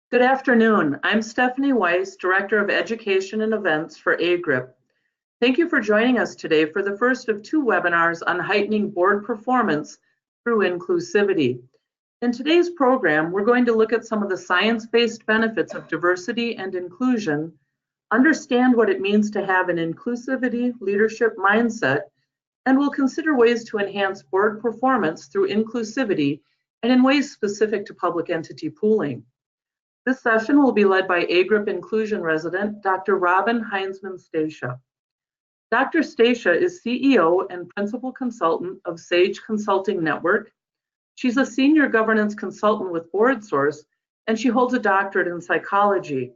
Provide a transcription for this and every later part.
Good afternoon. I'm Stephanie Weiss, Director of Education and Events for AGRiP. Thank you for joining us today for the first of two webinars on heightening board performance through inclusivity. In today's program, we're going to look at some of the science-based benefits of diversity and inclusion, understand what it means to have an inclusivity leadership mindset, and we'll consider ways to enhance board performance through inclusivity and in ways specific to public entity pooling. This session will be led by AGRiP Inclusion Resident, Dr. Robin Heinzman Stacia. Dr. Stacia is CEO and Principal Consultant of Sage Consulting Network. She's a Senior Governance Consultant with BoardSource, and she holds a doctorate in psychology.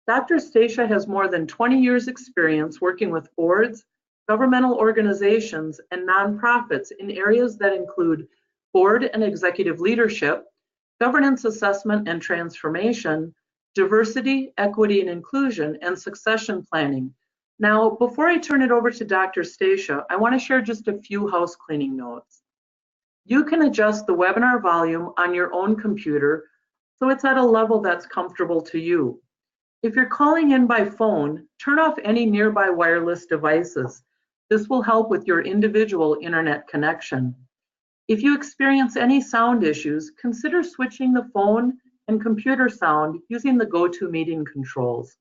Dr. Stacia has more than 20 years experience working with boards, governmental organizations, and nonprofits in areas that include board and executive leadership, governance assessment and transformation, diversity, equity and inclusion, and succession planning. Now, before I turn it over to Dr. Stacia, I want to share just a few house cleaning notes. You can adjust the webinar volume on your own computer so it's at a level that's comfortable to you. If you're calling in by phone, turn off any nearby wireless devices. This will help with your individual internet connection. If you experience any sound issues, consider switching the phone and computer sound using the GoToMeeting controls.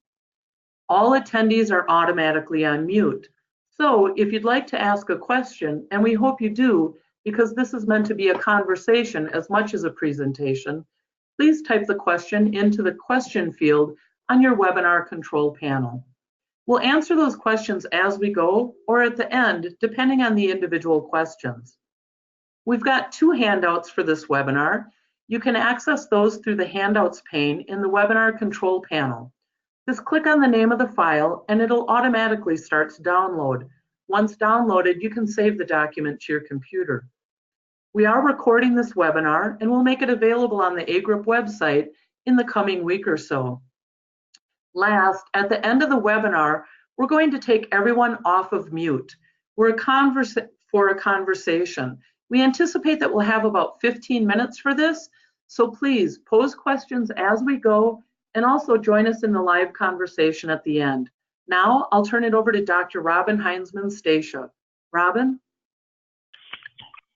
All attendees are automatically on mute. So if you'd like to ask a question, and we hope you do, because this is meant to be a conversation as much as a presentation, please type the question into the question field on your webinar control panel. We'll answer those questions as we go or at the end, depending on the individual questions. We've got two handouts for this webinar. You can access those through the handouts pane in the webinar control panel. Just click on the name of the file and it'll automatically start to download. Once downloaded, you can save the document to your computer. We are recording this webinar and we'll make it available on the AGRiP website in the coming week or so. Last, at the end of the webinar, we're going to take everyone off of mute. For a conversation. We anticipate that we'll have about 15 minutes for this, so please pose questions as we go and also join us in the live conversation at the end. Now, I'll turn it over to Dr. Robin Heinzman Stacia. Robin?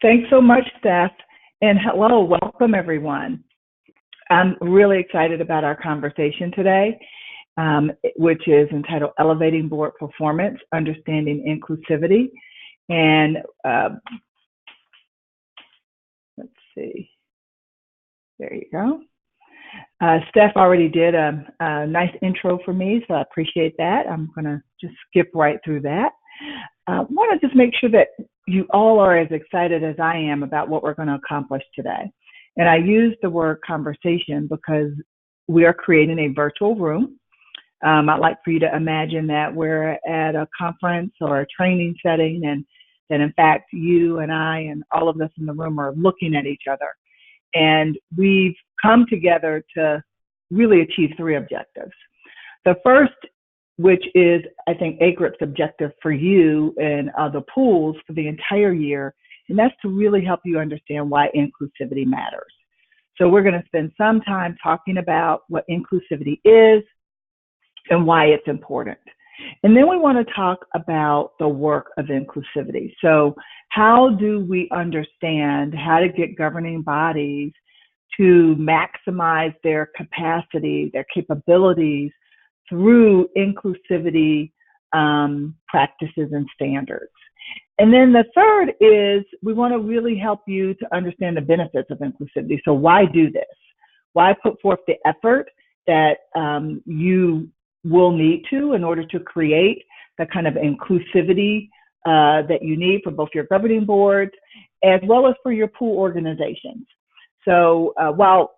Thanks so much, Steph, and hello, welcome everyone. I'm really excited about our conversation today, which is entitled Elevating Board Performance, Understanding Inclusivity. And let's see, there you go. Steph already did a nice intro for me, so I appreciate that. I'm gonna just skip right through that. I wanna just make sure that you all are as excited as I am about what we're gonna accomplish today. And I use the word conversation because we are creating a virtual room. I'd like for you to imagine that we're at a conference or a training setting, and that in fact you and I and all of us in the room are looking at each other. And we've come together to really achieve three objectives. The first, which is I think AGRiP's objective for you and the pools for the entire year, and that's to really help you understand why inclusivity matters. So we're going to spend some time talking about what inclusivity is and why it's important. And then we want to talk about the work of inclusivity. So how do we understand how to get governing bodies to maximize their capacity, their capabilities through inclusivity practices and standards? And then the third is we want to really help you to understand the benefits of inclusivity. So why do this? Why put forth the effort that you will need to in order to create the kind of inclusivity that you need for both your governing boards as well as for your pool organizations. So while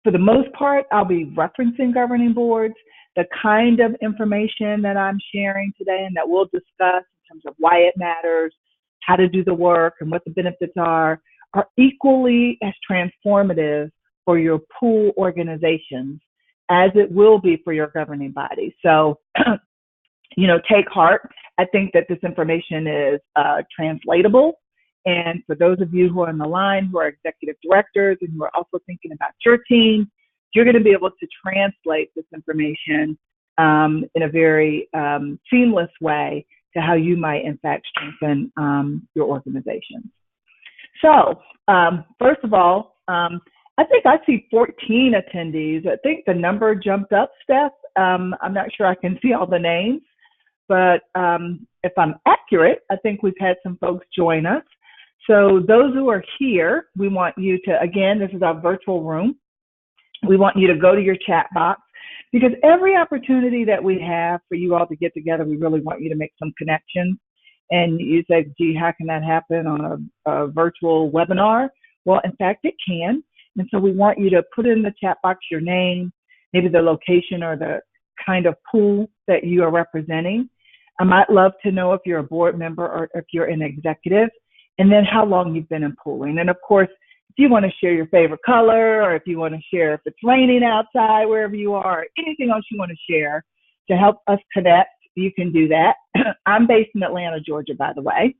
for the most part I'll be referencing governing boards, the kind of information that I'm sharing today and that we'll discuss in terms of why it matters, how to do the work, and what the benefits are equally as transformative for your pool organizations as it will be for your governing body. So, take heart. I think that this information is translatable. And for those of you who are on the line, who are executive directors and who are also thinking about your team, you're going to be able to translate this information in a very seamless way to how you might, in fact, strengthen your organization. So, first of all, I think I see 14 attendees. I think the number jumped up, Steph. I'm not sure I can see all the names, but if I'm accurate, I think we've had some folks join us. So those who are here, we want you to, again, this is our virtual room. We want you to go to your chat box, because every opportunity that we have for you all to get together, we really want you to make some connections. And you say, gee, how can that happen on a virtual webinar? Well, in fact, it can. And so we want you to put in the chat box your name, maybe the location or the kind of pool that you are representing. I might love to know if you're a board member or if you're an executive, and then how long you've been in pooling. And of course, if you want to share your favorite color, or if you want to share if it's raining outside, wherever you are, anything else you want to share to help us connect, you can do that. I'm based in Atlanta, Georgia, by the way,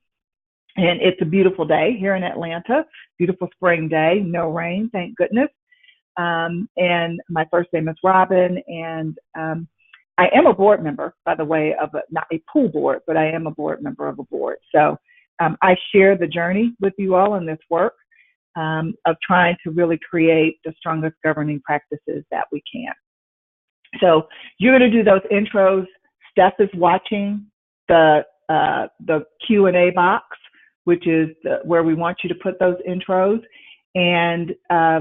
and it's a beautiful day here in Atlanta, beautiful spring day, no rain, thank goodness. And my first name is Robin, and I am a board member, by the way, of not a pool board, but I am a board member of a board. So I share the journey with you all in this work of trying to really create the strongest governing practices that we can. So you're going to do those intros. Steph is watching the Q&A box, which is where we want you to put those intros. And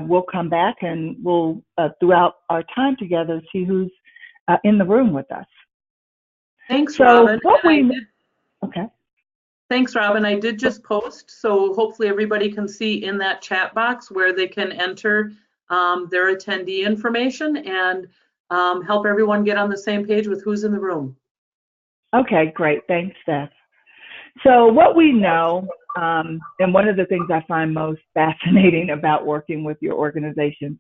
we'll come back and we'll, throughout our time together, see who's in the room with us. Thanks, Robin. Okay. Thanks, Robin. I did just post, so hopefully everybody can see in that chat box where they can enter their attendee information and help everyone get on the same page with who's in the room. Okay, great. Thanks, Steph. So what we know, and one of the things I find most fascinating about working with your organization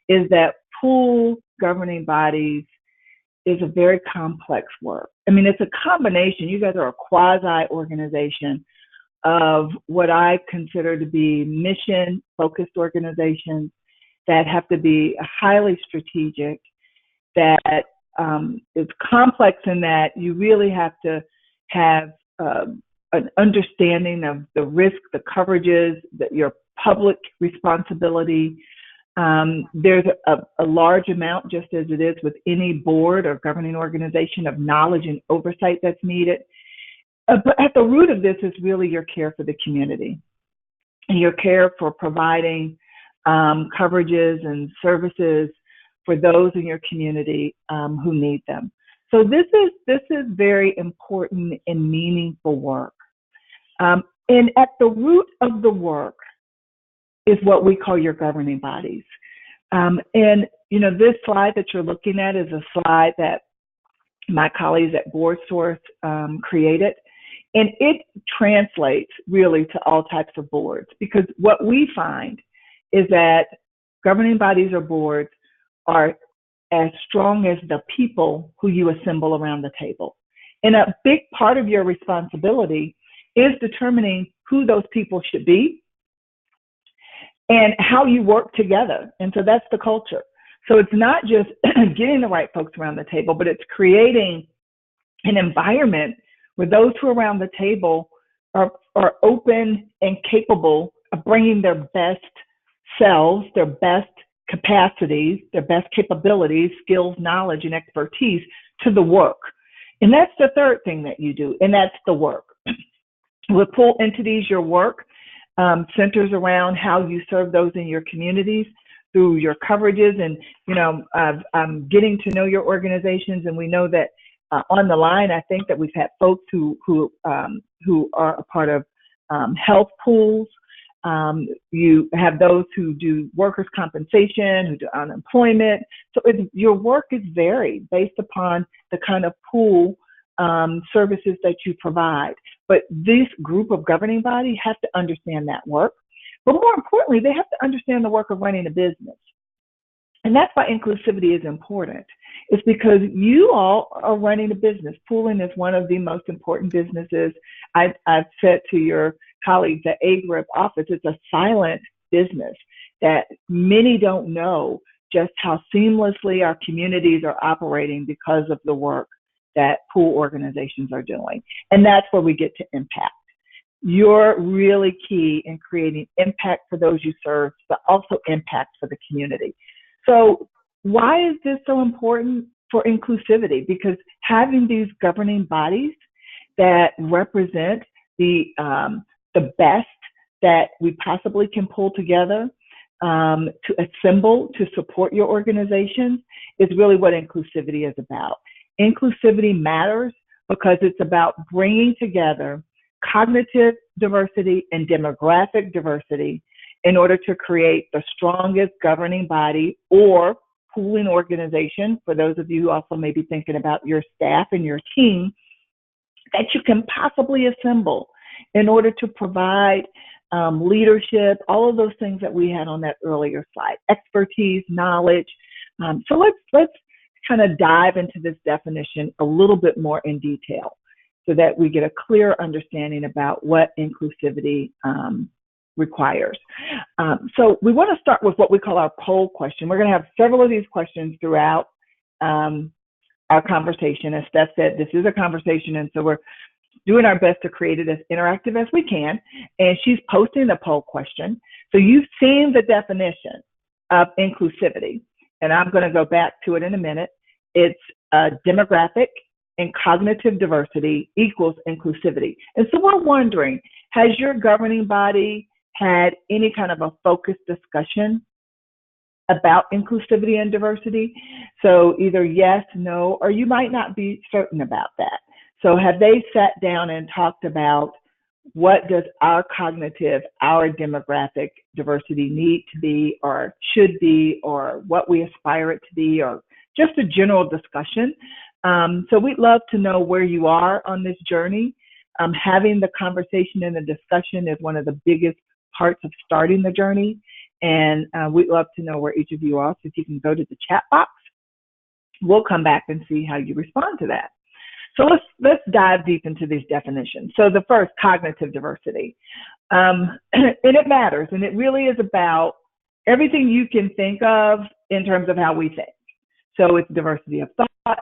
is that pool governing bodies is a very complex work. I mean, it's a combination. You guys are a quasi-organization of what I consider to be mission-focused organizations that have to be highly strategic, that is complex in that you really have to have an understanding of the risk, the coverages, your public responsibility. There's a large amount, just as it is with any board or governing organization, of knowledge and oversight that's needed. But at the root of this is really your care for the community and your care for providing coverages and services for those in your community who need them. So this is very important and meaningful work. And at the root of the work is what we call your governing bodies. And, you know, this slide that you're looking at is a slide that my colleagues at BoardSource created. And it translates really to all types of boards, because what we find is that governing bodies or boards are as strong as the people who you assemble around the table. And a big part of your responsibility is determining who those people should be and how you work together. And so that's the culture. So it's not just getting the right folks around the table, but it's creating an environment where those who are around the table are open and capable of bringing their best selves, their best capacities, their best capabilities, skills, knowledge, and expertise to the work. And that's the third thing that you do, and that's the work. With pool entities, your work centers around how you serve those in your communities through your coverages. And, you know, I'm getting to know your organizations, and we know that on the line, I think that we've had folks who are a part of health pools. You have those who do workers' compensation, who do unemployment. So your work is varied based upon the kind of pool services that you provide. But this group of governing bodies have to understand that work. But more importantly, they have to understand the work of running a business. And that's why inclusivity is important. It's because you all are running a business. Pooling is one of the most important businesses. I've said to your colleagues at AGRiP office, it's a silent business that many don't know just how seamlessly our communities are operating because of the work that pool organizations are doing. And that's where we get to impact. You're really key in creating impact for those you serve, but also impact for the community. So why is this so important for inclusivity? Because having these governing bodies that represent the best that we possibly can pull together to assemble to support your organizations is really what inclusivity is about. Inclusivity matters because it's about bringing together cognitive diversity and demographic diversity in order to create the strongest governing body or pooling organization, for those of you who also may be thinking about your staff and your team, that you can possibly assemble in order to provide leadership, all of those things that we had on that earlier slide, expertise, knowledge. So let's kind of dive into this definition a little bit more in detail so that we get a clear understanding about what inclusivity requires. So we want to start with what we call our poll question. We're going to have several of these questions throughout our conversation. As Steph said, this is a conversation, and so we're doing our best to create it as interactive as we can. And she's posting a poll question. So you've seen the definition of inclusivity, and I'm going to go back to it in a minute. It's demographic and cognitive diversity equals inclusivity. And so we're wondering, has your governing body had any kind of a focused discussion about inclusivity and diversity? So either yes, no, or you might not be certain about that. So have they sat down and talked about what does our cognitive, our demographic diversity need to be or should be, or what we aspire it to be, or just a general discussion? So we'd love to know where you are on this journey. Having the conversation and the discussion is one of the biggest parts of starting the journey. And we'd love to know where each of you are. So if you can go to the chat box, we'll come back and see how you respond to that. So let's dive deep into these definitions. So the first, cognitive diversity. And it matters, and it really is about everything you can think of in terms of how we think. So it's diversity of thought,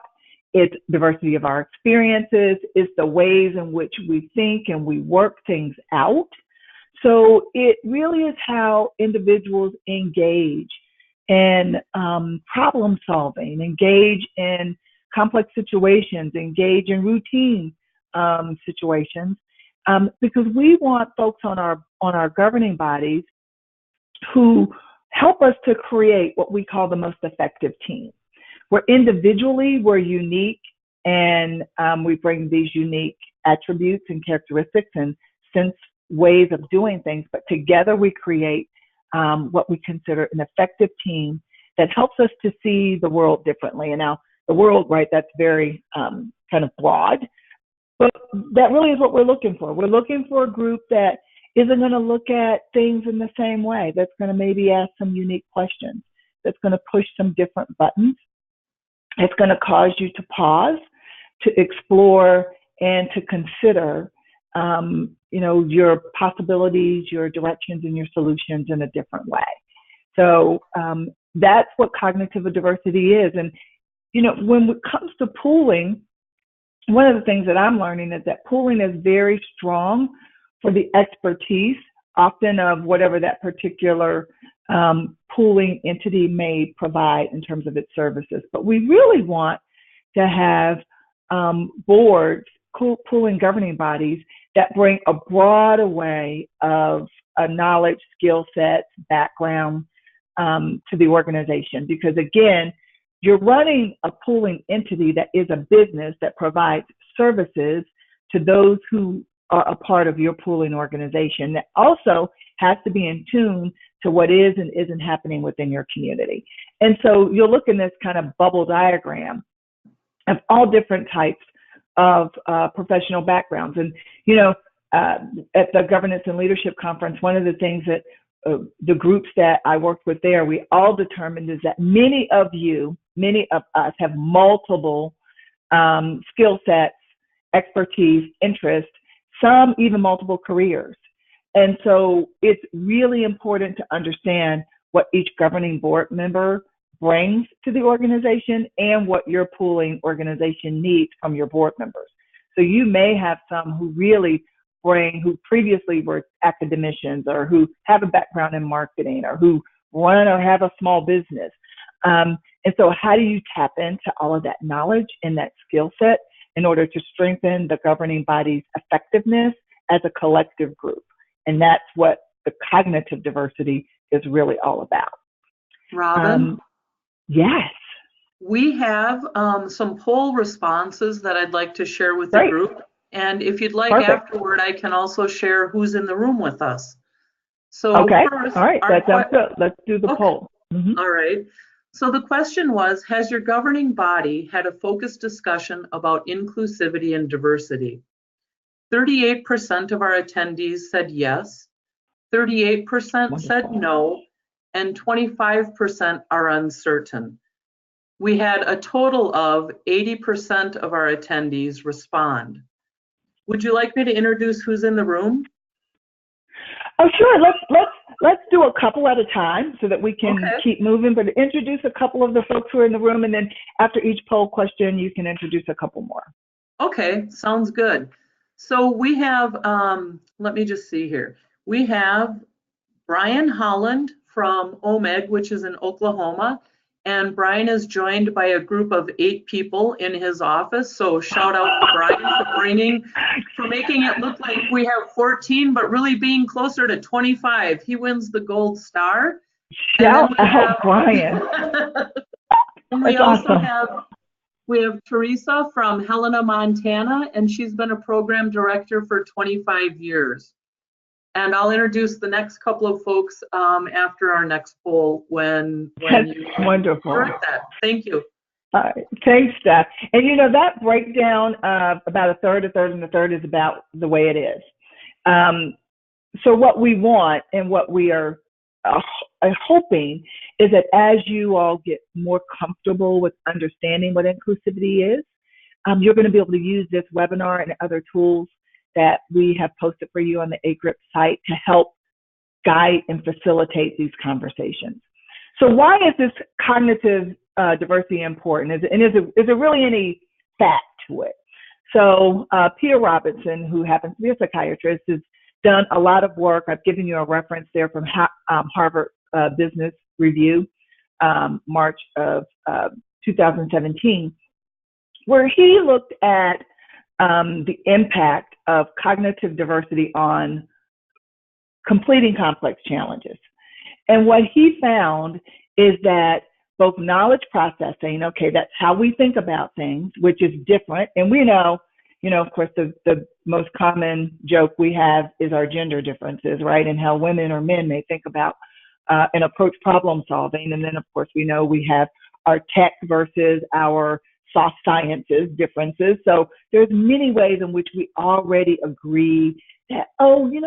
it's diversity of our experiences, it's the ways in which we think and we work things out. So it really is how individuals engage in problem solving, engage in complex situations, engage in routine situations, because we want folks on our governing bodies who help us to create what we call the most effective team. Where individually we're unique, and we bring these unique attributes and characteristics and sense ways of doing things, but together we create what we consider an effective team that helps us to see the world differently. And now the world, right, that's very kind of broad, but that really is what we're looking for. We're looking for a group that isn't going to look at things in the same way, that's going to maybe ask some unique questions, that's going to push some different buttons. It's going to cause you to pause, to explore, and to consider your possibilities, your directions, and your solutions in a different way. So that's what cognitive diversity is. And when it comes to pooling, one of the things that I'm learning is that pooling is very strong for the expertise, often of whatever that particular pooling entity may provide in terms of its services. But we really want to have boards, pooling governing bodies that bring a broad array of knowledge, skill sets, background to the organization. Because again, you're running a pooling entity that is a business that provides services to those who are a part of your pooling organization, that also has to be in tune to what is and isn't happening within your community. And so you'll look in this kind of bubble diagram of all different types of professional backgrounds. And, at the Governance and Leadership Conference, one of the things that the groups that I worked with there, we all determined is that many of us have multiple skill sets, expertise, interests, some even multiple careers. And so it's really important to understand what each governing board member brings to the organization and what your pooling organization needs from your board members. So you may have some who really bring, who previously were academicians or who have a background in marketing or who run or have a small business. And so how do you tap into all of that knowledge and that skill set in order to strengthen the governing body's effectiveness as a collective group? And that's what the cognitive diversity is really all about. Robin? Yes. We have some poll responses that I'd like to share with the group. And if you'd like afterward, I can also share who's in the room with us. So first, all right, that sounds good. Let's do the poll. All right. So the question was, has your governing body had a focused discussion about inclusivity and diversity? 38% of our attendees said yes, 38% said no, and 25% are uncertain. We had a total of 80% of our attendees respond. Would you like me to introduce who's in the room? Oh, sure. Let's do a couple at a time so that we can keep moving. But introduce a couple of the folks who are in the room, and then after each poll question, you can introduce a couple more. Okay, sounds good. So we have, let me just see here. We have Brian Holland from OMEG, which is in Oklahoma. And Brian is joined by a group of 8 people in his office. So shout out to Brian for making it look like we have 14, but really being closer to 25. He wins the gold star. Shout out, Brian. And we also have Teresa from Helena, Montana, and she's been a program director for 25 years. And I'll introduce the next couple of folks after our next poll when you wonderful. That. Thank you. Thanks, Steph. And you know, that breakdown of about a third, and a third is about the way it is. So what we want and what we are hoping is that as you all get more comfortable with understanding what inclusivity is, you're going to be able to use this webinar and other tools that we have posted for you on the AGRiP site to help guide and facilitate these conversations. So why is this cognitive diversity important? Is there really any fact to it? So Peter Robinson, who happens to be a psychiatrist, has done a lot of work. I've given you a reference there from Harvard Business Review, March of 2017, where he looked at the impact of cognitive diversity on completing complex challenges. And what he found is that both knowledge processing, okay, that's how we think about things, which is different. And we know, of course, the most common joke we have is our gender differences, right? And how women or men may think about and approach problem solving. And then, of course, we know we have our tech versus our soft sciences differences. So there's many ways in which we already agree that,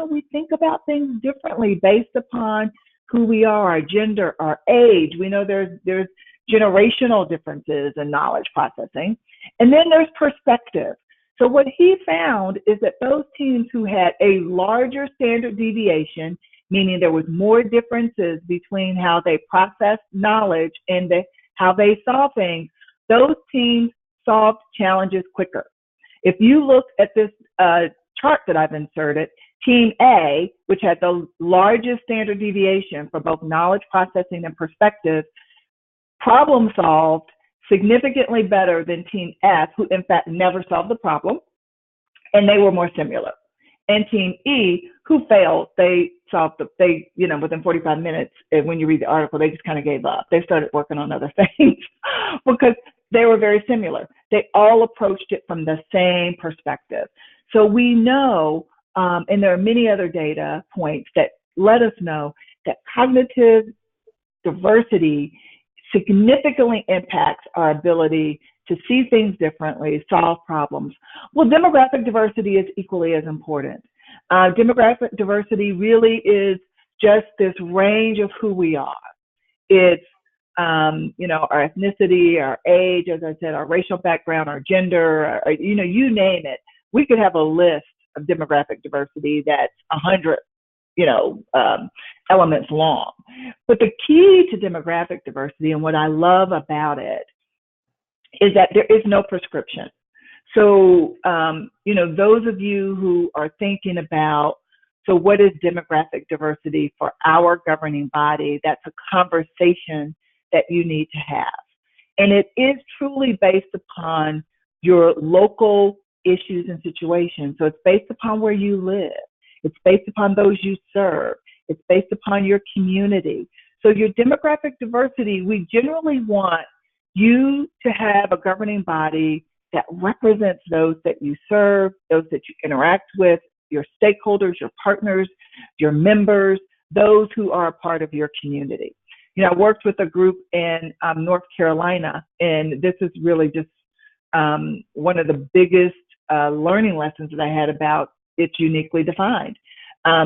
we think about things differently based upon who we are, our gender, our age. We know there's generational differences in knowledge processing. And then there's perspective. So what he found is that those teams who had a larger standard deviation, meaning there was more differences between how they processed knowledge and how they saw things, those teams solved challenges quicker. If you look at this chart that I've inserted, Team A, which had the largest standard deviation for both knowledge processing and perspective, problem solved significantly better than Team F, who in fact never solved the problem, and they were more similar. And Team E, who failed, they solved within 45 minutes, when you read the article, they just kind of gave up. They started working on other things because they were very similar. They all approached it from the same perspective. So we know, and there are many other data points that let us know that cognitive diversity significantly impacts our ability to see things differently, solve problems. Well, demographic diversity is equally as important. Demographic diversity really is just this range of who we are. It's, our ethnicity, our age, as I said, our racial background, our gender, you name it. We could have a list of demographic diversity that's 100 elements long. But the key to demographic diversity, and what I love about it, is that there is no prescription. So, those of you who are thinking about, so what is demographic diversity for our governing body, that's a conversation that you need to have. And it is truly based upon your local issues and situations. So it's based upon where you live. It's based upon those you serve. It's based upon your community. So your demographic diversity, we generally want you to have a governing body that represents those that you serve, those that you interact with, your stakeholders, your partners, your members, those who are a part of your community. I worked with a group in North Carolina, and this is really just one of the biggest learning lessons that I had about it's uniquely defined.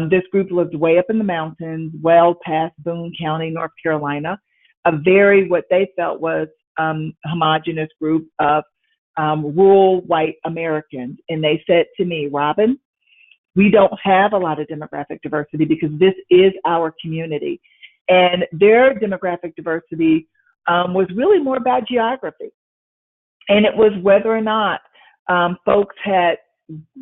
This group lived way up in the mountains, well past Boone County, North Carolina, a very, what they felt was homogenous group of rural white Americans. And they said to me, Robin, we don't have a lot of demographic diversity because this is our community. And their demographic diversity was really more about geography. And it was whether or not folks had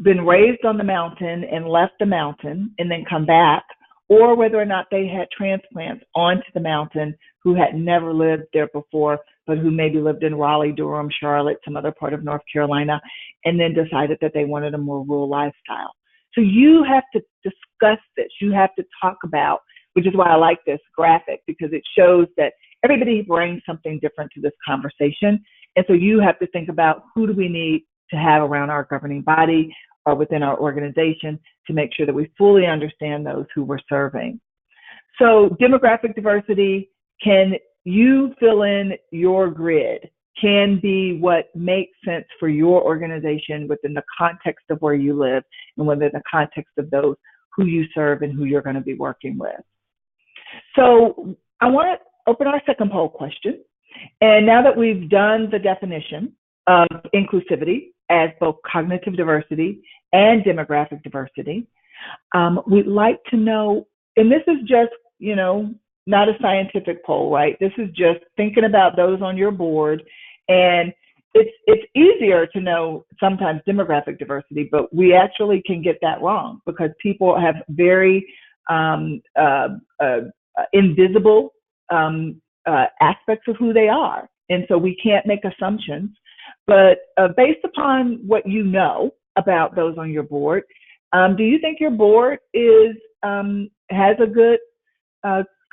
been raised on the mountain and left the mountain and then come back, or whether or not they had transplants onto the mountain who had never lived there before, but who maybe lived in Raleigh, Durham, Charlotte, some other part of North Carolina, and then decided that they wanted a more rural lifestyle. So you have to discuss this. You have to talk about, which is why I like this graphic, because it shows that everybody brings something different to this conversation. And so you have to think about, who do we need to have around our governing body or within our organization to make sure that we fully understand those who we're serving. So demographic diversity, can you fill in your grid, can be what makes sense for your organization within the context of where you live and within the context of those who you serve and who you're going to be working with. So I want to open our second poll question. And now that we've done the definition of inclusivity as both cognitive diversity and demographic diversity, we'd like to know, and this is just, not a scientific poll, right? This is just thinking about those on your board. And it's easier to know sometimes demographic diversity, but we actually can get that wrong because people have very invisible aspects of who they are. And so we can't make assumptions. But based upon what you know about those on your board, do you think your board has a good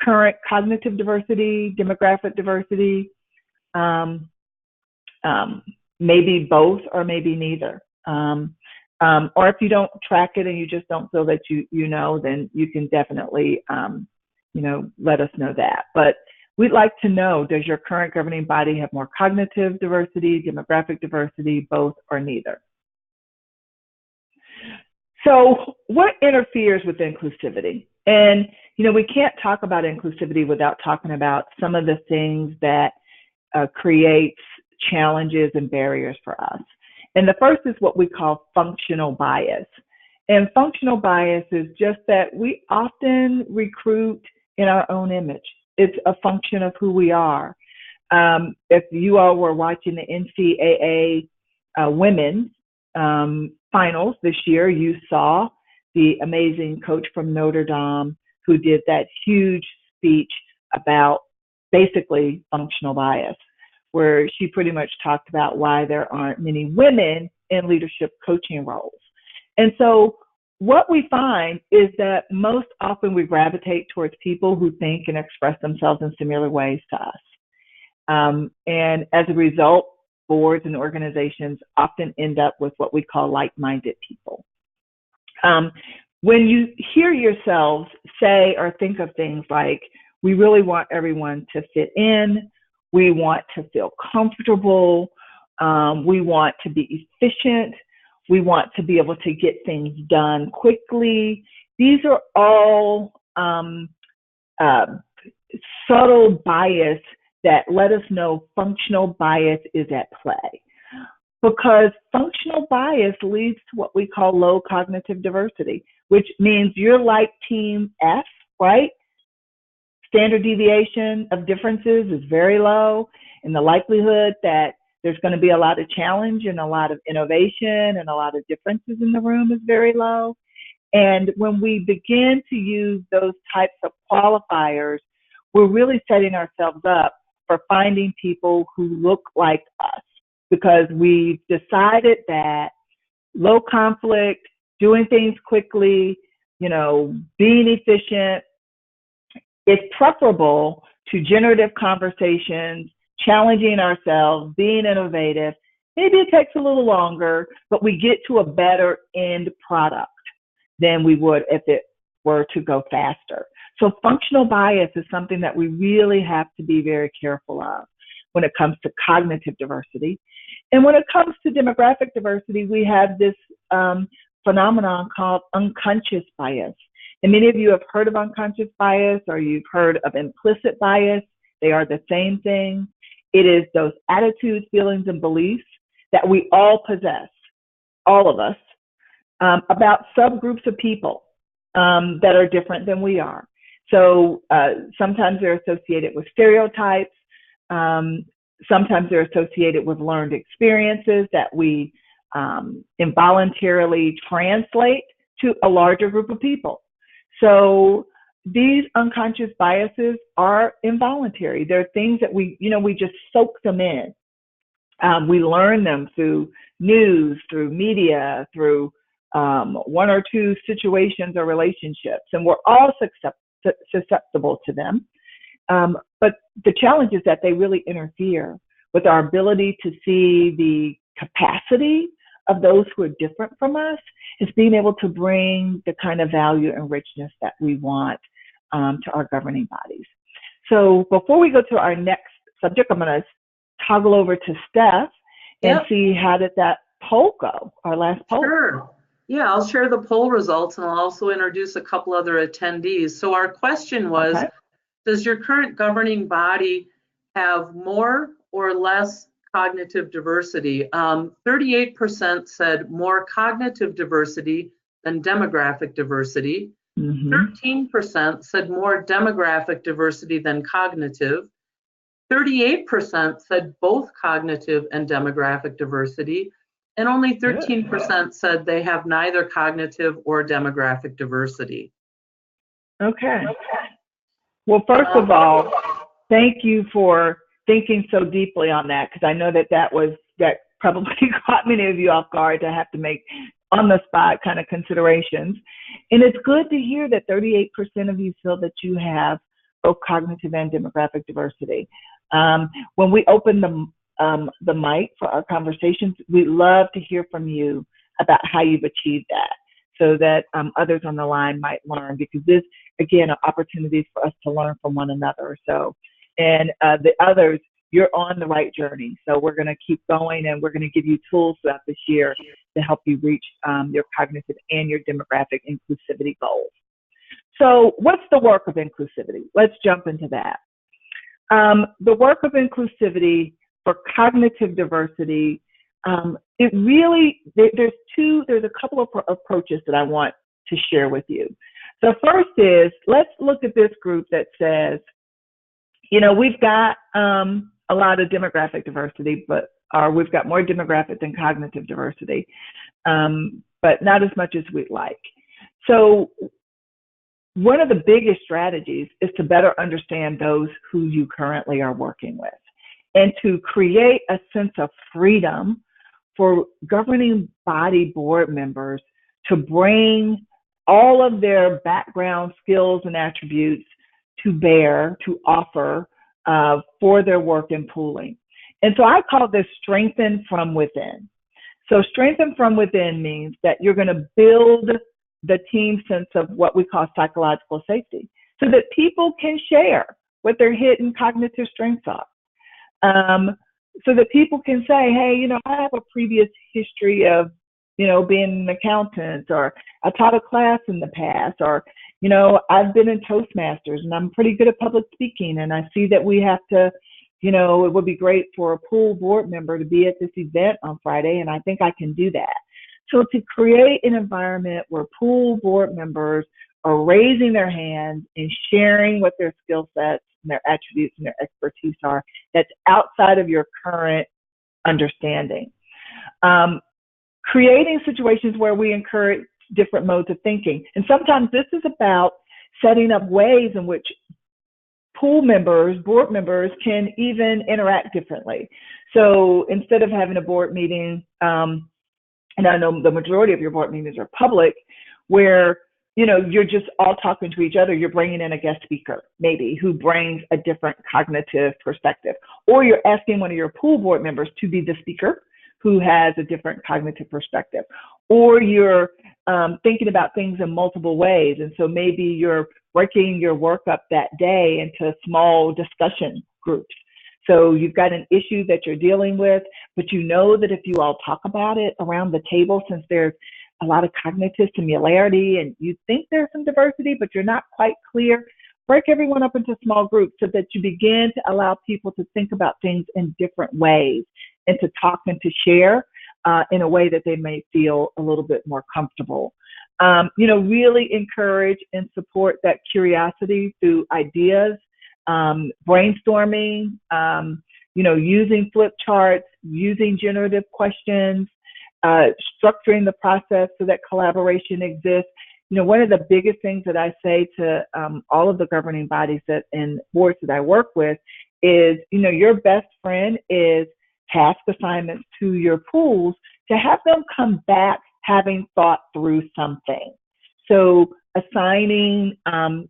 current cognitive diversity, demographic diversity? Maybe both or maybe neither. Or if you don't track it and you just don't feel that you know, then you can definitely let us know that. But we'd like to know, does your current governing body have more cognitive diversity, demographic diversity, both or neither? So what interferes with inclusivity? And, we can't talk about inclusivity without talking about some of the things that creates challenges and barriers for us. And the first is what we call functional bias. And functional bias is just that we often recruit in our own image. It's a function of who we are. If you all were watching the NCAA women's finals this year, you saw the amazing coach from Notre Dame who did that huge speech about basically functional bias, where she pretty much talked about why there aren't many women in leadership coaching roles. And so what we find is that most often we gravitate towards people who think and express themselves in similar ways to us. And as a result, boards and organizations often end up with what we call like-minded people. When you hear yourselves say or think of things like, we really want everyone to fit in, we want to feel comfortable, we want to be efficient, we want to be able to get things done quickly. These are all subtle bias that let us know functional bias is at play. because functional bias leads to what we call low cognitive diversity, which means you're like team F, right? Standard deviation of differences is very low, and the likelihood that there's going to be a lot of challenge and a lot of innovation and a lot of differences in the room is very low. And when we begin to use those types of qualifiers, we're really setting ourselves up for finding people who look like us, because we've decided that low conflict, doing things quickly, being efficient is preferable to generative conversations, challenging ourselves, being innovative. Maybe it takes a little longer, but we get to a better end product than we would if it were to go faster. So functional bias is something that we really have to be very careful of when it comes to cognitive diversity. And when it comes to demographic diversity, we have this phenomenon called unconscious bias. And many of you have heard of unconscious bias, or you've heard of implicit bias. They are the same thing. It is those attitudes, feelings, and beliefs that we all possess, all of us, about subgroups of people that are different than we are. So sometimes they're associated with stereotypes. Sometimes they're associated with learned experiences that we involuntarily translate to a larger group of people. So these unconscious biases are involuntary. They're things that we just soak them in. We learn them through news, through media, through one or two situations or relationships, and we're all susceptible to them. But the challenge is that they really interfere with our ability to see the capacity of those who are different from us, is being able to bring the kind of value and richness that we want to our governing bodies. So before we go to our next subject, I'm going to toggle over to Steph and see how did that poll go, our last poll. Sure. Yeah, I'll share the poll results, and I'll also introduce a couple other attendees. So our question was, does your current governing body have more or less cognitive diversity? 38% said more cognitive diversity than demographic diversity. 13% said more demographic diversity than cognitive. 38% said both cognitive and demographic diversity. And only 13% said they have neither cognitive or demographic diversity. Okay. Well, first of all, thank you for thinking so deeply on that, because I know that that probably caught many of you off guard to have to make on the spot kind of considerations. And it's good to hear that 38% of you feel that you have both cognitive and demographic diversity. When we open the mic for our conversations, we love to hear from you about how you've achieved that, so that others on the line might learn, because this, again, are opportunities for us to learn from one another. So, and the others, you're on the right journey. So we're going to keep going, and we're going to give you tools throughout this year to help you reach your cognitive and your demographic inclusivity goals. So what's the work of inclusivity? Let's jump into that. The work of inclusivity for cognitive diversity, it really, there's a couple of approaches that I want to share with you. So first is, let's look at this group that says, we've got a lot of demographic diversity, or we've got more demographic than cognitive diversity, but not as much as we'd like. So one of the biggest strategies is to better understand those who you currently are working with, and to create a sense of freedom for governing body board members to bring all of their background, skills, and attributes to bear, to offer for their work in pooling. And so I call this strengthen from within. So strengthen from within means that you're going to build the team sense of what we call psychological safety, so that people can share what their hidden cognitive strengths are. So that people can say, hey, I have a previous history of, being an accountant, or I taught a class in the past, or, I've been in Toastmasters and I'm pretty good at public speaking. And I see that we have to you know, it would be great for a pool board member to be at this event on Friday, and I think I can do that. So to create an environment where pool board members are raising their hands and sharing what their skill sets and their attributes and their expertise are, that's outside of your current understanding. Creating situations where we encourage different modes of thinking. And sometimes this is about setting up ways in which pool members, board members can even interact differently. So instead of having a board meeting, and I know the majority of your board meetings are public, where, you know, you're just all talking to each other, you're bringing in a guest speaker, maybe, who brings a different cognitive perspective. Or you're asking one of your pool board members to be the speaker who has a different cognitive perspective. Or you're thinking about things in multiple ways. And so maybe you're breaking your work up that day into small discussion groups. So you've got an issue that you're dealing with, but you know that if you all talk about it around the table, since there's a lot of cognitive similarity and you think there's some diversity, but you're not quite clear, break everyone up into small groups so that you begin to allow people to think about things in different ways and to talk and to share in a way that they may feel a little bit more comfortable. You know, really encourage and support that curiosity through ideas, brainstorming, you know, using flip charts, using generative questions, structuring the process so that collaboration exists. You know, one of the biggest things that I say to all of the governing bodies that and boards that I work with is, you know, your best friend is task assignments to your pools to have them come back having thought through something. So assigning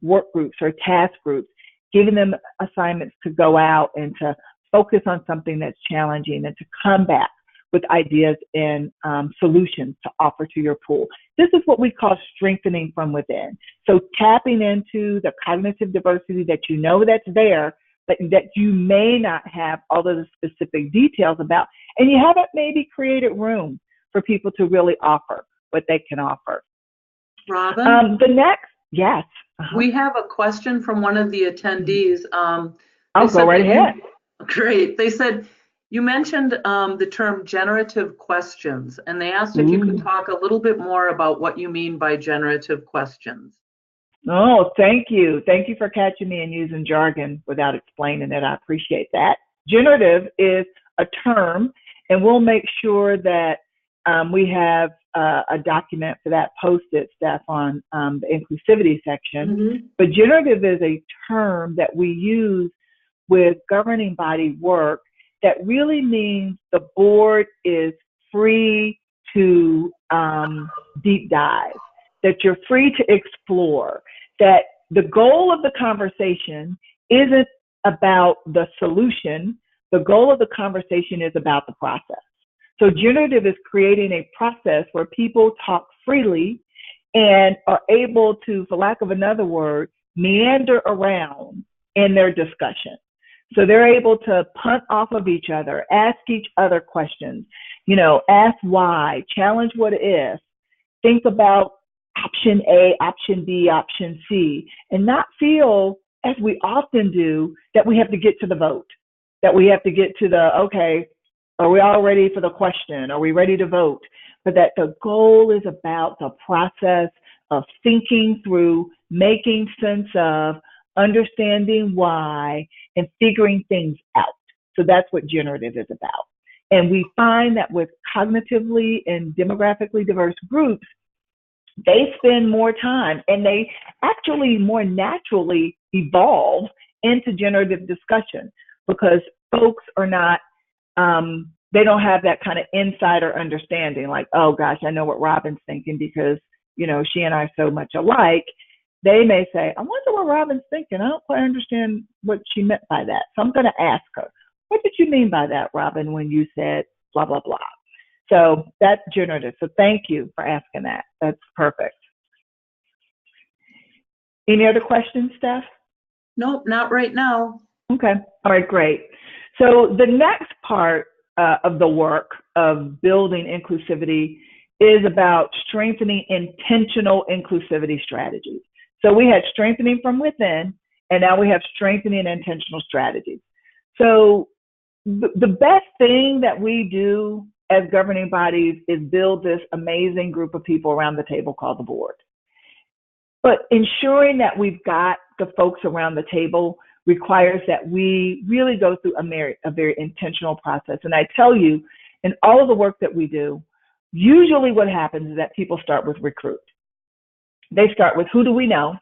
work groups or task groups, giving them assignments to go out and to focus on something that's challenging and to come back with ideas and solutions to offer to your pool. This is what we call strengthening from within. So tapping into the cognitive diversity that you know that's there, but that you may not have all of the specific details about, and you haven't maybe created room for people to really offer what they can offer. Robin? The next, yes. We have a question from one of the attendees. I'll go right ahead. Great. They said, you mentioned the term generative questions, and they asked if you could talk a little bit more about what you mean by generative questions. Oh, thank you. Thank you for catching me and using jargon without explaining it. I appreciate that. Generative is a term, and we'll make sure that we have a document for that posted, Steph, on the inclusivity section. But generative is a term that we use with governing body work that really means the board is free to deep dive, that you're free to explore, that the goal of the conversation isn't about the solution. The goal of the conversation is about the process. So generative is creating a process where people talk freely and are able to, for lack of another word, meander around in their discussion. So they're able to punt off of each other, ask each other questions, you know, ask why, challenge what if, think about option A, option B, option C, and not feel, as we often do, that we have to get to the vote, that we have to get to the, okay, are we all ready for the question? Are we ready to vote? But that the goal is about the process of thinking through, making sense of, understanding why, and figuring things out. So that's what generative is about. And we find that with cognitively and demographically diverse groups, they spend more time and they actually more naturally evolve into generative discussion because folks are not, they don't have that kind of insider understanding like, oh gosh, I know what Robin's thinking because, you know, she and I are so much alike. They may say, I wonder what Robin's thinking. I don't quite understand what she meant by that. So I'm going to ask her, what did you mean by that, Robin, when you said blah, blah, blah? So that's generative. So thank you for asking that. That's perfect. Any other questions, Steph? Nope, not right now. Okay. All right, great. So the next part of the work of building inclusivity is about strengthening intentional inclusivity strategies. So we had strengthening from within, and now we have strengthening intentional strategies. So the best thing that we do as governing bodies is build this amazing group of people around the table called the board. But ensuring that we've got the folks around the table requires that we really go through a very intentional process. And I tell you, in all of the work that we do, usually what happens is that people start with recruit. They start with who do we know,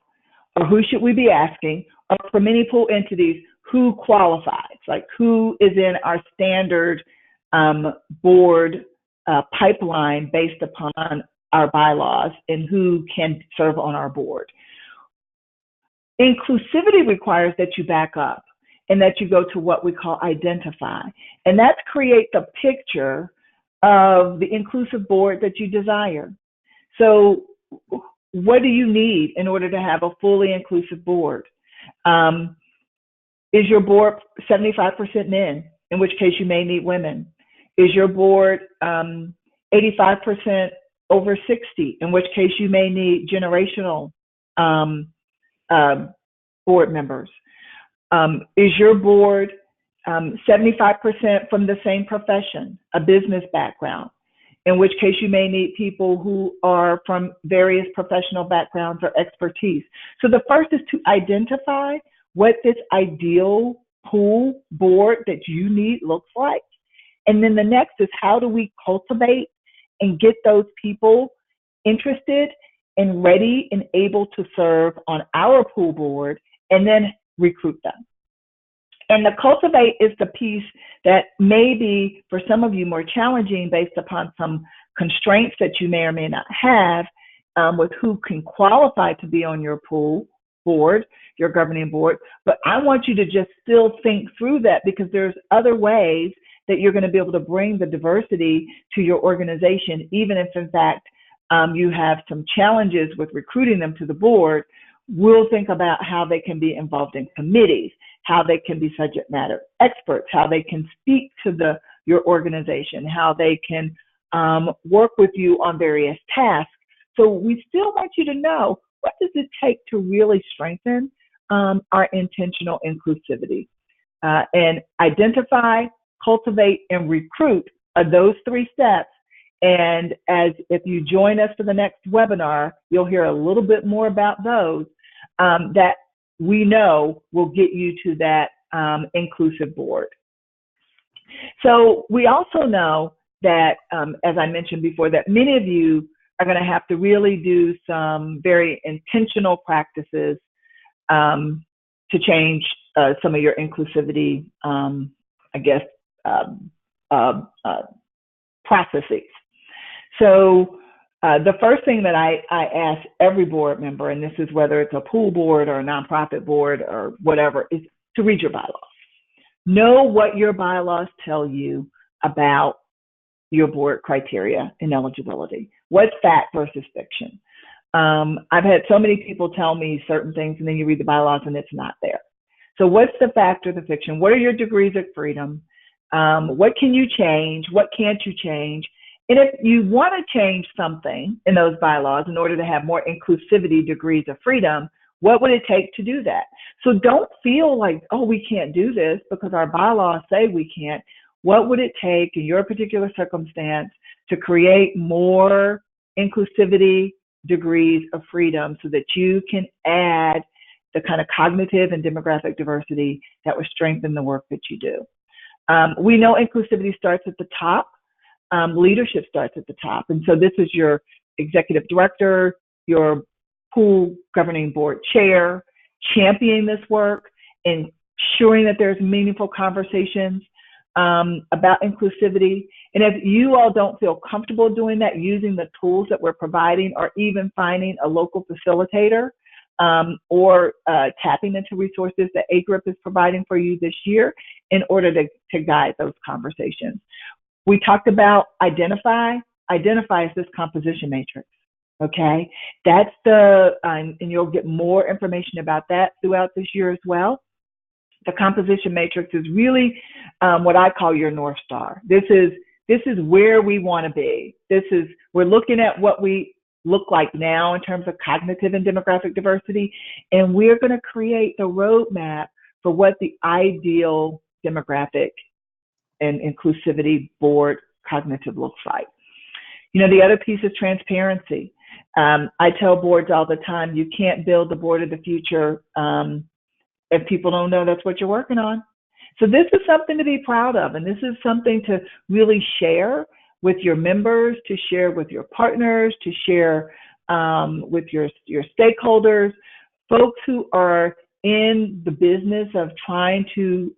or who should we be asking, or for many pool entities, who qualifies, like who is in our standard board pipeline based upon our bylaws and who can serve on our board. Inclusivity requires that you back up and that you go to what we call identify. And that's create the picture of the inclusive board that you desire. So what do you need in order to have a fully inclusive board? Is your board 75% men, in which case you may need women? Is your board 85% over 60, in which case you may need generational board members? Is your board 75% from the same profession, a business background, in which case you may need people who are from various professional backgrounds or expertise? So the first is to identify what this ideal pool board that you need looks like. And then the next is how do we cultivate and get those people interested and ready and able to serve on our pool board, and then recruit them. And the cultivate is the piece that may be, for some of you, more challenging based upon some constraints that you may or may not have with who can qualify to be on your pool board, your governing board. But I want you to just still think through that, because there's other ways that you're going to be able to bring the diversity to your organization, even if, in fact, you have some challenges with recruiting them to the board. We'll think about how they can be involved in committees, how they can be subject matter experts, how they can speak to your organization, how they can work with you on various tasks. So we still want you to know, what does it take to really strengthen our intentional inclusivity? And identify, cultivate, and recruit are those three steps. And if you join us for the next webinar, you'll hear a little bit more about those that we know will get you to that inclusive board. So we also know that, as I mentioned before, that many of you are going to have to really do some very intentional practices to change some of your inclusivity, processes. So the first thing that I ask every board member, and this is whether it's a pool board or a nonprofit board or whatever, is to read your bylaws. Know what your bylaws tell you about your board criteria and eligibility. What's fact versus fiction? I've had so many people tell me certain things, and then you read the bylaws and it's not there. So what's the fact or the fiction? What are your degrees of freedom? What can you change? What can't you change? And if you want to change something in those bylaws in order to have more inclusivity degrees of freedom, what would it take to do that? So don't feel like, oh, we can't do this because our bylaws say we can't. What would it take in your particular circumstance to create more inclusivity degrees of freedom so that you can add the kind of cognitive and demographic diversity that would strengthen the work that you do? We know inclusivity starts at the top. Leadership starts at the top. And so this is your executive director, your pool governing board chair, championing this work, ensuring that there's meaningful conversations about inclusivity. And if you all don't feel comfortable doing that, using the tools that we're providing, or even finding a local facilitator or tapping into resources that AGRiP is providing for you this year in order to guide those conversations. We talked about identify. Identify is this composition matrix, okay? That's and you'll get more information about that throughout this year as well. The composition matrix is really what I call your North Star. This is where we want to be. We're looking at what we look like now in terms of cognitive and demographic diversity, and we're going to create the roadmap for what the ideal demographic and inclusivity board cognitive looks like. The other piece is transparency. I tell boards all the time, you can't build the board of the future if people don't know that's what you're working on. So this is something to be proud of, and this is something to really share with your members, to share with your partners, to share with your stakeholders, folks who are in the business of trying to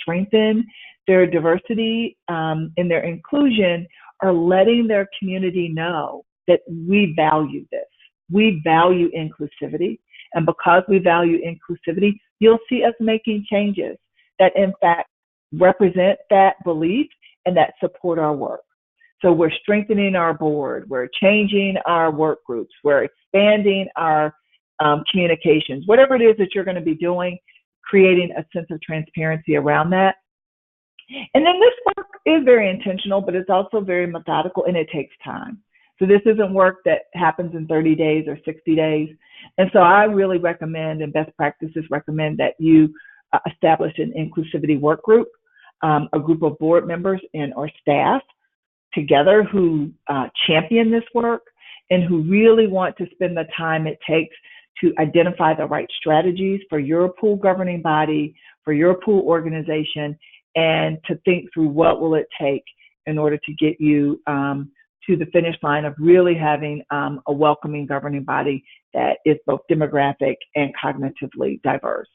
strengthen their diversity and their inclusion are letting their community know that we value this. We value inclusivity. And because we value inclusivity, you'll see us making changes that in fact represent that belief and that support our work. So we're strengthening our board, we're changing our work groups, we're expanding our communications, whatever it is that you're going to be doing, creating a sense of transparency around that. And then this work is very intentional, but it's also very methodical and it takes time. So this isn't work that happens in 30 days or 60 days. And so I really recommend, and best practices recommend, that you establish an inclusivity work group, a group of board members and or staff together who champion this work and who really want to spend the time it takes to identify the right strategies for your pool governing body, for your pool organization, and to think through what will it take in order to get you to the finish line of really having a welcoming governing body that is both demographic and cognitively diverse.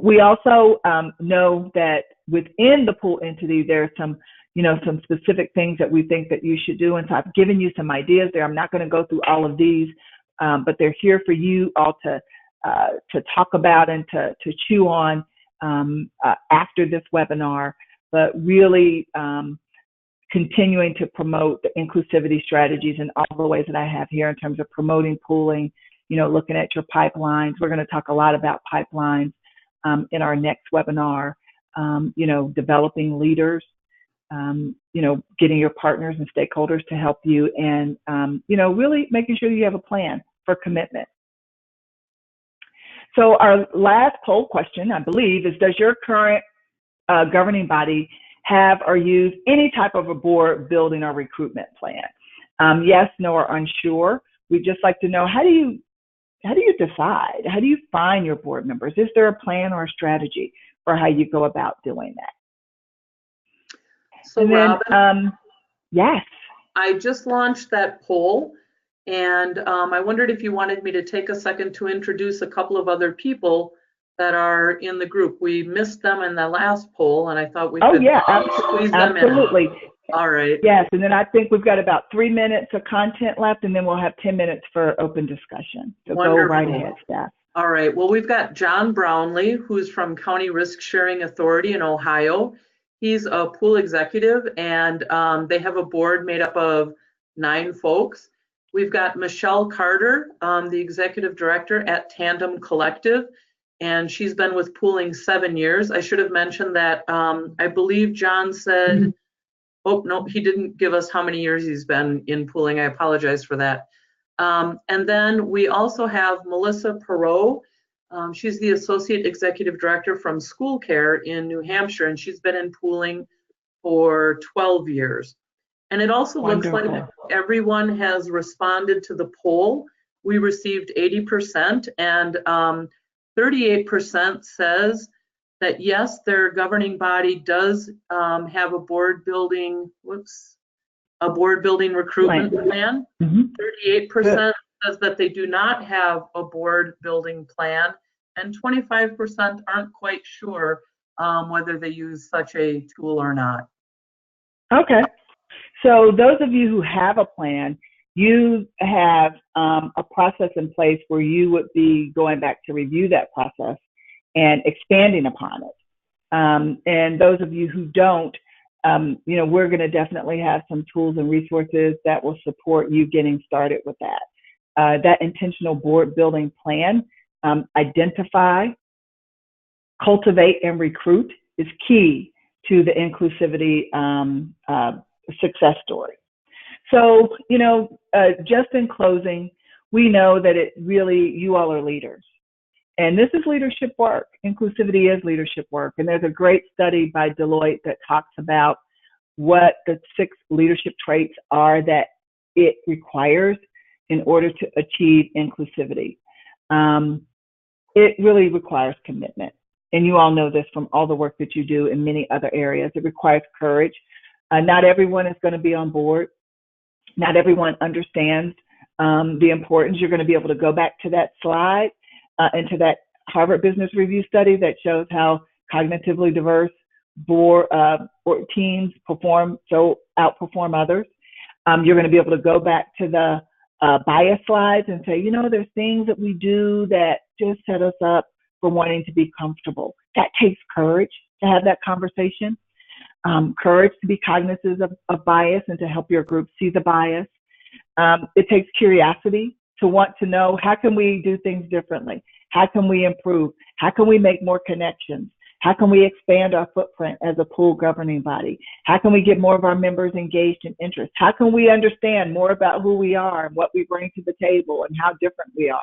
We also know that within the pool entity, there's some specific things that we think that you should do. And so I've given you some ideas there. I'm not going to go through all of these, but they're here for you all to talk about and to chew on after this webinar, but really continuing to promote the inclusivity strategies in all the ways that I have here in terms of promoting pooling, looking at your pipelines. We're going to talk a lot about pipelines in our next webinar, developing leaders, getting your partners and stakeholders to help you, and, really making sure you have a plan for commitment. So our last poll question, I believe, is does your current governing body have or use any type of a board building or recruitment plan? Yes, no, or unsure. We'd just like to know, how do you decide? How do you find your board members? Is there a plan or a strategy for how you go about doing that? So and then, Robin, yes. I just launched that poll, and I wondered if you wanted me to take a second to introduce a couple of other people that are in the group. We missed them in the last poll, and I thought we could squeeze them in. Absolutely. All right. Yes, and then I think we've got about 3 minutes of content left, and then we'll have 10 minutes for open discussion. So Wonderful. Go right ahead, staff. All right. Well, we've got John Brownlee, who's from County Risk Sharing Authority in Ohio. He's a pool executive, and they have a board made up of 9 folks. We've got Michelle Carter, the executive director at Tandem Collective, and she's been with pooling 7 years. I should have mentioned that I believe John said, oh, no, he didn't give us how many years he's been in pooling. I apologize for that. And then we also have Melissa Perot. She's the Associate Executive Director from School Care in New Hampshire, and she's been in pooling for 12 years. And it also Wonderful. looks like everyone has responded to the poll. We received 80%, and 38% says that yes, their governing body does have a board building recruitment plan. 38% says that they do not have a board building plan, and 25% aren't quite sure whether they use such a tool or not. Okay. So those of you who have a plan, you have a process in place where you would be going back to review that process and expanding upon it. And those of you who don't, we're going to definitely have some tools and resources that will support you getting started with that. That intentional board building plan, identify, cultivate, and recruit is key to the inclusivity success story. So, just in closing, we know that you all are leaders. And this is leadership work. Inclusivity is leadership work. And there's a great study by Deloitte that talks about what the 6 leadership traits are that it requires in order to achieve inclusivity. It really requires commitment. And you all know this from all the work that you do in many other areas. It requires courage. Not everyone is going to be on board. Not everyone understands the importance. You're going to be able to go back to that slide and to that Harvard Business Review study that shows how cognitively diverse board teams outperform others. You're going to be able to go back to the bias slides and say, there's things that we do that just set us up for wanting to be comfortable. That takes courage to have that conversation, courage to be cognizant of bias and to help your group see the bias. It takes curiosity to want to know, how can we do things differently? How can we improve? How can we make more connections? How can we expand our footprint as a pool governing body? How can we get more of our members engaged in interest? How can we understand more about who we are and what we bring to the table and how different we are?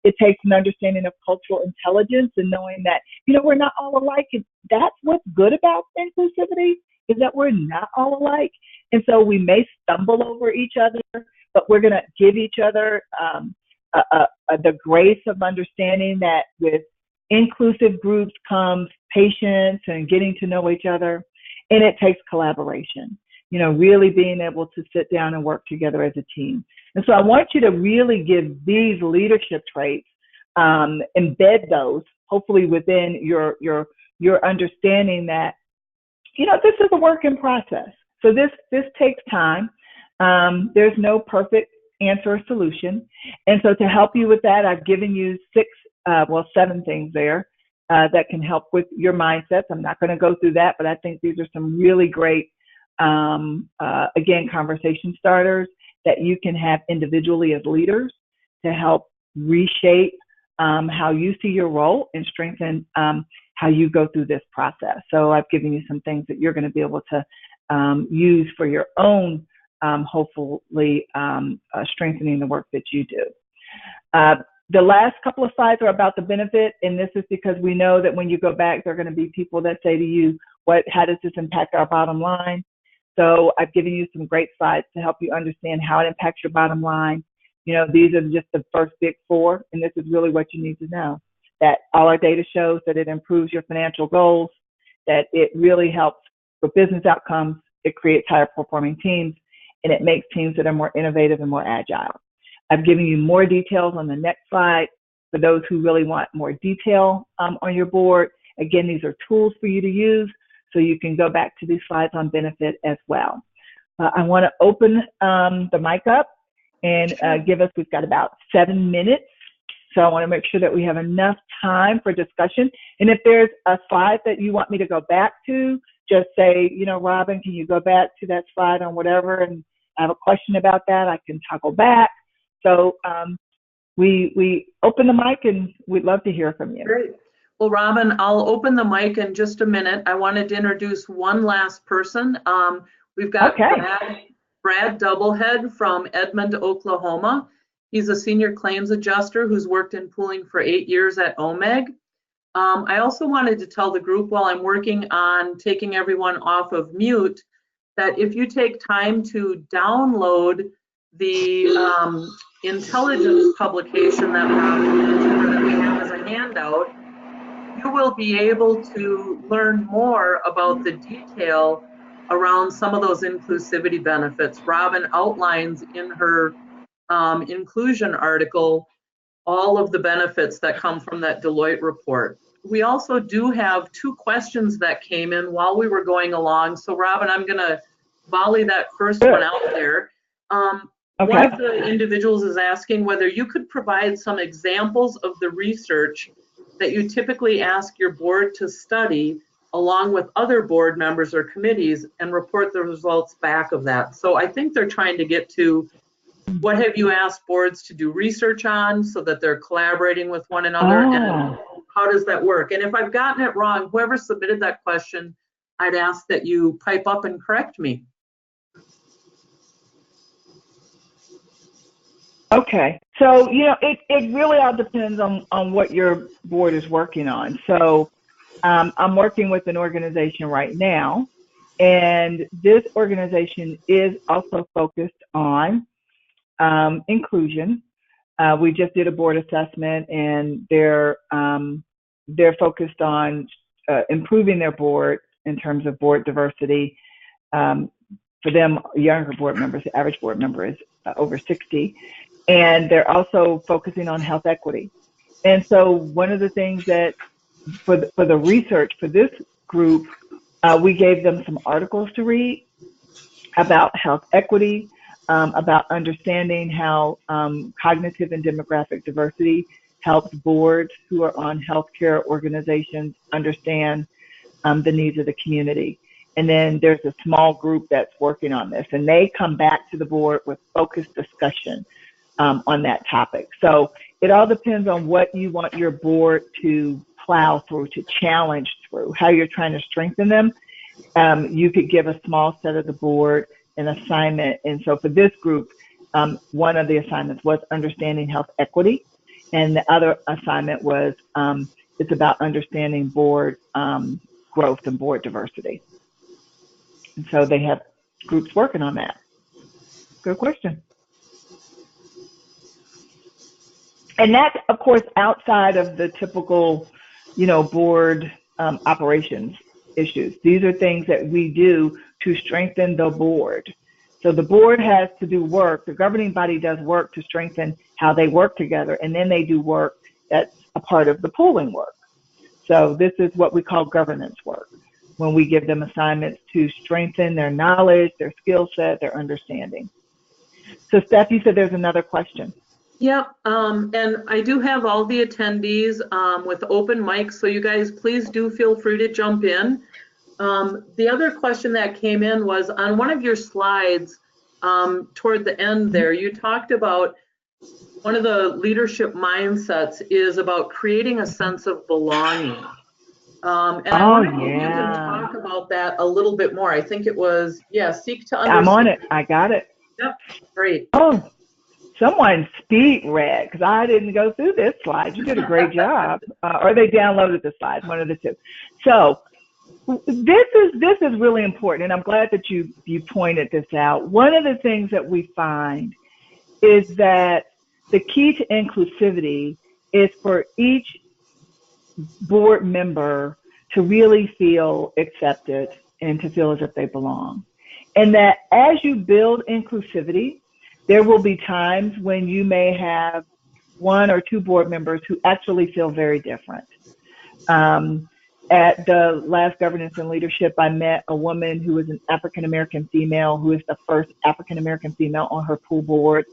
It takes an understanding of cultural intelligence and knowing that, we're not all alike. And that's what's good about inclusivity, is that we're not all alike. And so we may stumble over each other, but we're going to give each other the grace of understanding that with inclusive groups comes patience and getting to know each other. And it takes collaboration, really being able to sit down and work together as a team. And so I want you to really give these leadership traits, embed those hopefully within your understanding that, this is a work in process. So this takes time. There's no perfect answer or solution. And so to help you with that, I've given you 7 things there that can help with your mindsets. I'm not going to go through that, but I think these are some really great, again, conversation starters that you can have individually as leaders to help reshape how you see your role and strengthen how you go through this process. So I've given you some things that you're going to be able to use for your own, hopefully strengthening the work that you do. The last couple of slides are about the benefit, and this is because we know that when you go back, there are going to be people that say to you, how does this impact our bottom line? So I've given you some great slides to help you understand how it impacts your bottom line. These are just the first big 4, and this is really what you need to know, that all our data shows that it improves your financial goals, that it really helps with business outcomes, it creates higher performing teams, and it makes teams that are more innovative and more agile. I've given you more details on the next slide for those who really want more detail on your board. Again, these are tools for you to use, so you can go back to these slides on benefit as well. I want to open the mic up and we've got about 7 minutes. So I want to make sure that we have enough time for discussion. And if there's a slide that you want me to go back to, just say, Robin, can you go back to that slide on whatever? And I have a question about that, I can toggle back. So we open the mic and we'd love to hear from you. Great. Well, Robin, I'll open the mic in just a minute. I wanted to introduce one last person. We've got Brad Doublehead from Edmond, Oklahoma. He's a senior claims adjuster who's worked in pooling for 8 years at OMEG. I also wanted to tell the group while I'm working on taking everyone off of mute that if you take time to download the intelligence publication that Robin mentioned or that we have as a handout, you will be able to learn more about the detail around some of those inclusivity benefits. Robin outlines in her inclusion article all of the benefits that come from that Deloitte report. We also do have 2 questions that came in while we were going along. So Robin, I'm going to volley that first one out there. One of the individuals is asking whether you could provide some examples of the research that you typically ask your board to study along with other board members or committees and report the results back of that. So I think they're trying to get to what have you asked boards to do research on so that they're collaborating with one another and how does that work? And if I've gotten it wrong, whoever submitted that question, I'd ask that you pipe up and correct me. Okay, So, it really all depends on what your board is working on. So I'm working with an organization right now, and this organization is also focused on inclusion. We just did a board assessment, and they're focused on improving their board in terms of board diversity. For them, younger board members, the average board member is over 60. And they're also focusing on health equity. And so one of the things that for the research for this group, we gave them some articles to read about health equity, about understanding how cognitive and demographic diversity helps boards who are on healthcare organizations understand the needs of the community. And then there's a small group that's working on this, and they come back to the board with focused discussion on that topic. So it all depends on what you want your board to plow through, to challenge through, how you're trying to strengthen them. You could give a small set of the board an assignment. And so for this group, one of the assignments was understanding health equity. And the other assignment was it's about understanding board growth and board diversity. And so they have groups working on that. Good question. And that's, of course, outside of the typical, board operations issues. These are things that we do to strengthen the board. So the board has to do work. The governing body does work to strengthen how they work together, and then they do work that's a part of the pooling work. So this is what we call governance work, when we give them assignments to strengthen their knowledge, their skill set, their understanding. So Steph, you said there's another question. Yep, and I do have all the attendees with open mics, so you guys please do feel free to jump in. The other question that came in was on one of your slides toward the end there, you talked about one of the leadership mindsets is about creating a sense of belonging. And I wonder if you can talk about that a little bit more. I think it was, seek to understand. I'm on it. I got it. Yep, great. Oh, someone speed read, because I didn't go through this slide. You did a great job. Or they downloaded the slides, one of the two. So this is really important, and I'm glad that you pointed this out. One of the things that we find is that the key to inclusivity is for each board member to really feel accepted and to feel as if they belong. And that as you build inclusivity, there will be times when you may have one or two board members who actually feel very different. At the last Governance and Leadership, I met a woman who was an African-American female, who is the first African-American female on her pool board.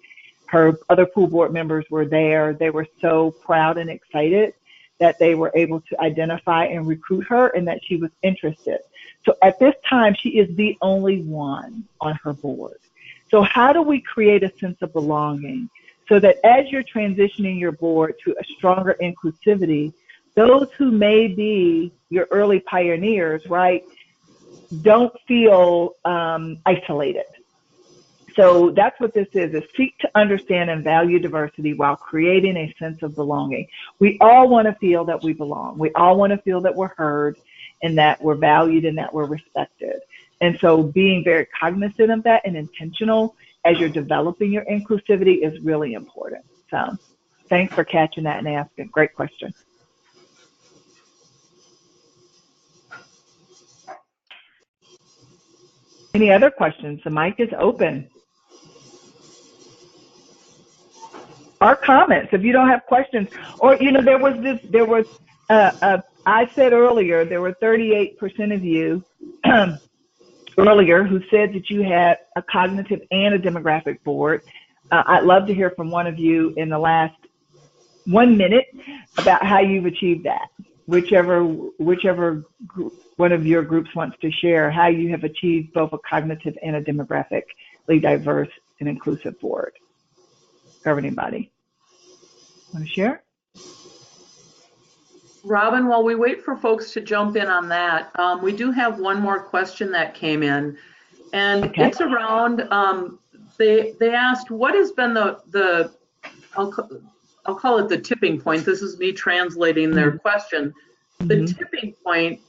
Her other pool board members were there. They were so proud and excited that they were able to identify and recruit her and that she was interested. So at this time, she is the only one on her board. So how do we create a sense of belonging so that as you're transitioning your board to a stronger inclusivity, those who may be your early pioneers, right, don't feel isolated. So that's what this is seek to understand and value diversity while creating a sense of belonging. We all want to feel that we belong. We all want to feel that we're heard and that we're valued and that we're respected. And so being very cognizant of that and intentional as you're developing your inclusivity is really important. So thanks for catching that and asking. Great question. Any other questions? The mic is open. Or comments, if you don't have questions. Or, I said earlier, there were 38% of you earlier who said that you had a cognitive and a demographic board. I'd love to hear from one of you in the last 1 minute about how you've achieved that. Whichever one of your groups wants to share how you have achieved both a cognitive and a demographically diverse and inclusive board, governing body. Want to share? Robin, while we wait for folks to jump in on that, we do have one more question that came in, and it's around, they asked, what has been the I'll call it the tipping point. This is me translating their question. The tipping point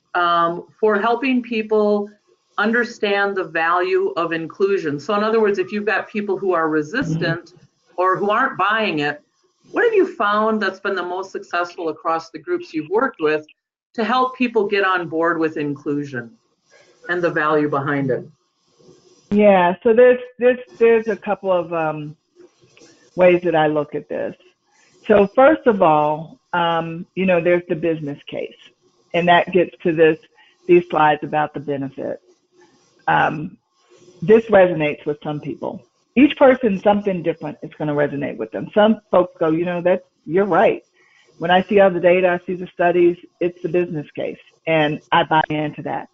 for helping people understand the value of inclusion. So in other words, if you've got people who are resistant or who aren't buying it, what have you found that's been the most successful across the groups you've worked with to help people get on board with inclusion and the value behind it? Yeah, so there's a couple of ways that I look at this. So first of all, there's the business case, and that gets to these slides about the benefit. This resonates with some people. Each person, something different is going to resonate with them. Some folks go, you're right. When I see all the data, I see the studies, it's the business case, and I buy into that.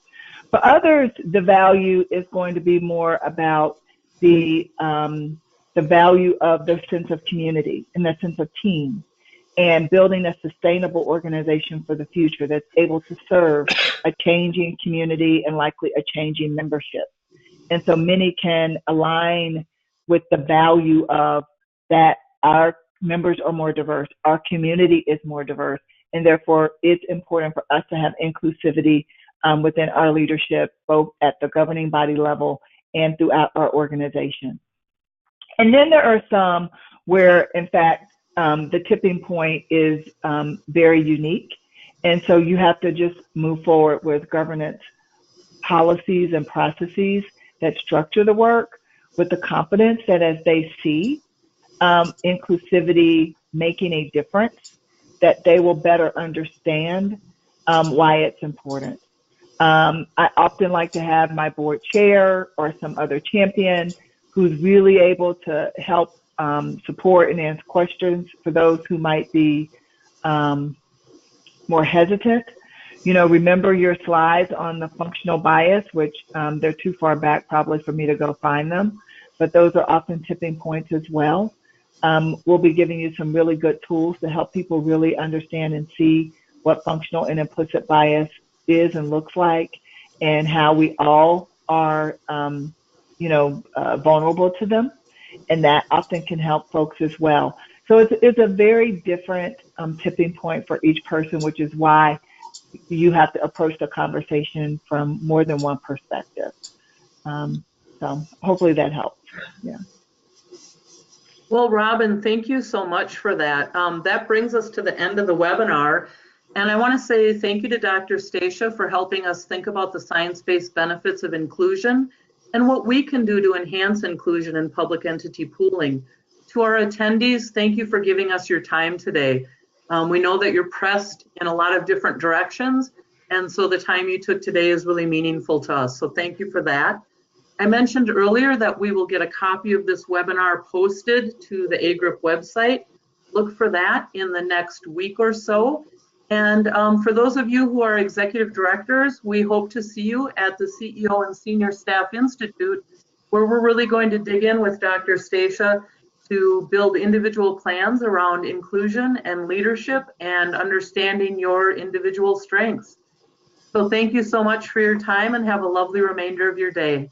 For others, the value is going to be more about the value of the sense of community and the sense of team, and building a sustainable organization for the future that's able to serve a changing community and likely a changing membership. And so many can align with the value of that our members are more diverse, our community is more diverse, and therefore it's important for us to have inclusivity within our leadership, both at the governing body level and throughout our organization. And then there are some where, in fact, the tipping point is very unique. And so you have to just move forward with governance policies and processes that structure the work with the confidence that as they see inclusivity making a difference, that they will better understand why it's important. I often like to have my board chair or some other champion who's really able to help support and answer questions for those who might be more hesitant. Remember your slides on the functional bias, which they're too far back probably for me to go find them, but those are often tipping points as well. We'll be giving you some really good tools to help people really understand and see what functional and implicit bias is and looks like, and how we all are, vulnerable to them, and that often can help folks as well. So it's a very different tipping point for each person, which is why you have to approach the conversation from more than one perspective. So hopefully that helps. Yeah. Well, Robin, thank you so much for that. That brings us to the end of the webinar. And I want to say thank you to Dr. Stacia for helping us think about the science-based benefits of inclusion and what we can do to enhance inclusion in public entity pooling. To our attendees, thank you for giving us your time today. We know that you're pressed in a lot of different directions, and so the time you took today is really meaningful to us. So thank you for that. I mentioned earlier that we will get a copy of this webinar posted to the AGRiP website. Look for that in the next week or so. And for those of you who are executive directors, we hope to see you at the CEO and Senior Staff Institute, where we're really going to dig in with Dr. Stacia to build individual plans around inclusion and leadership and understanding your individual strengths. So thank you so much for your time, and have a lovely remainder of your day.